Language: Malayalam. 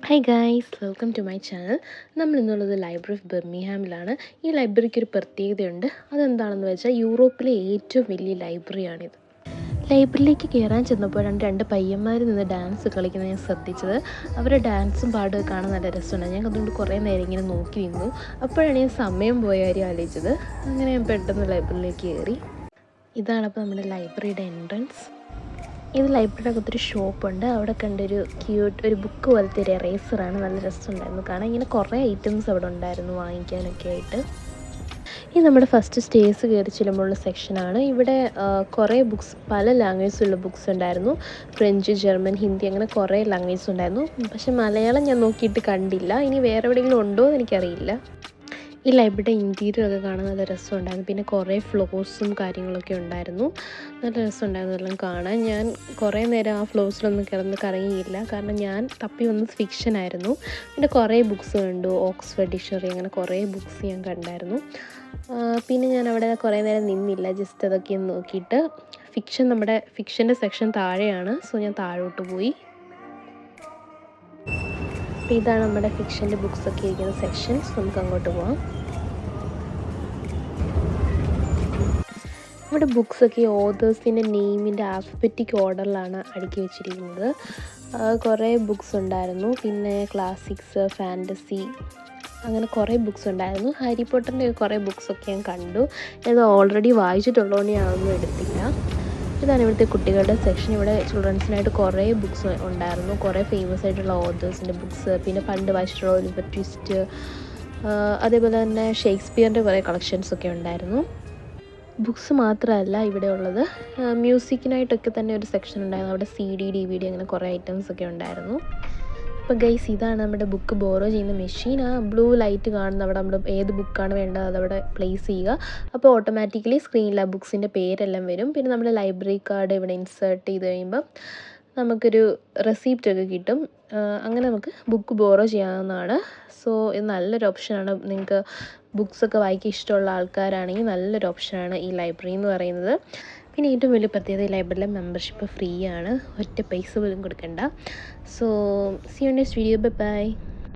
Hi guys, welcome to my channel. നമ്മൾ ഇന്നുള്ളത് ലൈബ്രറി ഓഫ് ബർമിംഗ്ഹാമിലാണ്. ഈ ലൈബ്രറിക്ക് ഒരു പ്രത്യേകതയുണ്ട്. അതെന്താണെന്ന് വെച്ചാൽ യൂറോപ്പിലെ ഏറ്റവും വലിയ ലൈബ്രറിയാണിത്. ലൈബ്രറിയിലേക്ക് കയറാൻ ചെന്നപ്പോൾ രണ്ട് പയ്യന്മാർ നിന്ന് ഡാൻസ് കളിക്കുന്നത് ഞാൻ ശ്രദ്ധിച്ചത്. അവരുടെ ഡാൻസും പാടും കാണാൻ നല്ല രസമുണ്ട്. ഞാൻ അതുകൊണ്ട് കുറേ നേരം ഇങ്ങനെ നോക്കി നിന്നു. അപ്പോഴാണ് ഞാൻ സമയം പോയ കാര്യം ആലോചിച്ചത്. അങ്ങനെ ഞാൻ പെട്ടെന്ന് ലൈബ്രറിയിലേക്ക് കയറി. ഇതാണപ്പോൾ നമ്മുടെ ലൈബ്രറിയുടെ എൻട്രൻസ്. ഇത് ലൈബ്രറിയുടെ അകത്തൊരു ഷോപ്പുണ്ട്. അവിടെ കണ്ടൊരു ഒരു ബുക്ക് പോലത്തെ ഒരു എറേസറാണ്. നല്ല രസമുണ്ടായിരുന്നു കാണാൻ. ഇങ്ങനെ കുറേ ഐറ്റംസ് അവിടെ ഉണ്ടായിരുന്നു വാങ്ങിക്കാനൊക്കെ ആയിട്ട്. ഇത് നമ്മുടെ ഫസ്റ്റ് സ്റ്റേഴ്സ് കയറി ചെല്ലുമ്പോഴുള്ള സെക്ഷനാണ്. ഇവിടെ കുറേ ബുക്സ്, പല ലാംഗ്വേജിലുള്ള ബുക്സ് ഉണ്ടായിരുന്നു. ഫ്രഞ്ച്, ജർമ്മൻ, ഹിന്ദി, അങ്ങനെ കുറേ ലാംഗ്വേജസ് ഉണ്ടായിരുന്നു. പക്ഷേ മലയാളം ഞാൻ നോക്കിയിട്ട് കണ്ടില്ല. ഇനി വേറെ എവിടെയെങ്കിലും ഉണ്ടോ എന്ന് എനിക്കറിയില്ല. ഈ ലൈബ്രറിയുടെ ഇൻറ്റീരിയറൊക്കെ കാണാൻ നല്ല രസമുണ്ടായിരുന്നു. പിന്നെ കുറേ ഫ്ലോർസും കാര്യങ്ങളൊക്കെ ഉണ്ടായിരുന്നു. നല്ല രസമുണ്ടായിരുന്നു എല്ലാം കാണാൻ. ഞാൻ കുറേ നേരം ആ ഫ്ലോർസിലൊന്നും കിടന്ന് കറങ്ങിയില്ല, കാരണം ഞാൻ തപ്പി വന്നത് ഫിക്ഷനായിരുന്നു. പിന്നെ കുറേ ബുക്സ് കണ്ടു. ഓക്സ്ഫോർഡ് ഡിക്ഷണറി, അങ്ങനെ കുറേ ബുക്സ് ഞാൻ കണ്ടായിരുന്നു. പിന്നെ ഞാൻ അവിടെ കുറേ നേരം നിന്നില്ല, ജസ്റ്റ് അതൊക്കെ നോക്കിയിട്ട്. നമ്മുടെ ഫിക്ഷൻ്റെ സെക്ഷൻ താഴെയാണ്. സോ ഞാൻ താഴോട്ട് പോയി. അപ്പോൾ ഇതാണ് നമ്മുടെ ഫിക്ഷൻ്റെ ബുക്സൊക്കെ ഇരിക്കുന്ന സെക്ഷൻസ്. നമുക്ക് അങ്ങോട്ട് പോകാം. നമ്മുടെ ബുക്സൊക്കെ ഓതേഴ്സിൻ്റെ നെയിമിൻ്റെ ആൽഫബറ്റിക് ഓർഡറിലാണ് അടുക്കി വെച്ചിരിക്കുന്നത്. കുറേ ബുക്സ് ഉണ്ടായിരുന്നു. പിന്നെ ക്ലാസിക്സ്, ഫാൻറ്റസി, അങ്ങനെ കുറേ ബുക്സ് ഉണ്ടായിരുന്നു. ഹാരി പോട്ടറിൻ്റെ കുറേ ബുക്സൊക്കെ ഞാൻ കണ്ടു. ഇത് ഓൾറെഡി വായിച്ചിട്ടുള്ളതുകൊണ്ട് ഞാനൊന്നും എടുത്തില്ല. ഇതാണ് ഇവിടുത്തെ കുട്ടികളുടെ സെക്ഷൻ. ഇവിടെ ചിൽഡ്രൻസിനായിട്ട് കുറേ ബുക്സ് ഉണ്ടായിരുന്നു. കുറേ ഫേമസ് ആയിട്ടുള്ള ഓതേഴ്സിൻ്റെ ബുക്സ്, പിന്നെ പണ്ട് വായിച്ചിട്ടുള്ള ഒലിവർ ട്വിസ്റ്റ്, അതേപോലെ തന്നെ ഷേക്സ്പിയറിൻ്റെ കുറേ കളക്ഷൻസൊക്കെ ഉണ്ടായിരുന്നു. ബുക്സ് മാത്രമല്ല ഇവിടെ ഉള്ളത്, മ്യൂസിക്കിനായിട്ടൊക്കെ തന്നെ ഒരു സെക്ഷൻ ഉണ്ടായിരുന്നു. അവിടെ CD, DVD, അങ്ങനെ കുറേ ഐറ്റംസൊക്കെ ഉണ്ടായിരുന്നു. അപ്പോൾ ഗൈസ്, ഇതാണ് നമ്മുടെ ബുക്ക് ബോറോ ചെയ്യുന്ന മെഷീൻ. ആ ബ്ലൂ ലൈറ്റ് കാണുന്ന അവിടെ നമ്മൾ ഏത് ബുക്കാണ് വേണ്ടത് അതവിടെ പ്ലേസ് ചെയ്യുക. അപ്പോൾ ഓട്ടോമാറ്റിക്കലി സ്ക്രീനിൽ ആ ബുക്സിൻ്റെ പേരെല്ലാം വരും. പിന്നെ നമ്മൾ ലൈബ്രറി കാർഡ് ഇവിടെ ഇൻസേർട്ട് ചെയ്ത് കഴിയുമ്പം നമുക്കൊരു റെസിപ്റ്റ് ഒക്കെ കിട്ടും. അങ്ങനെ നമുക്ക് ബുക്ക് ബോറോ ചെയ്യാവുന്നതാണ്. സോ ഇത് നല്ലൊരു ഓപ്ഷനാണ്. നിങ്ങൾക്ക് ബുക്സൊക്കെ വായിക്കാൻ ഇഷ്ടമുള്ള ആൾക്കാരാണെങ്കിൽ നല്ലൊരു ഓപ്ഷനാണ് ഈ ലൈബ്രറി എന്ന് പറയുന്നത്. പിന്നെ ഏറ്റവും വലിയ പ്രത്യേകത, ഈ ലൈബ്രറിയിലെ മെമ്പർഷിപ്പ് ഫ്രീ ആണ്. ഒറ്റ പൈസ പോലും കൊടുക്കണ്ട. So see you next video. Bye by.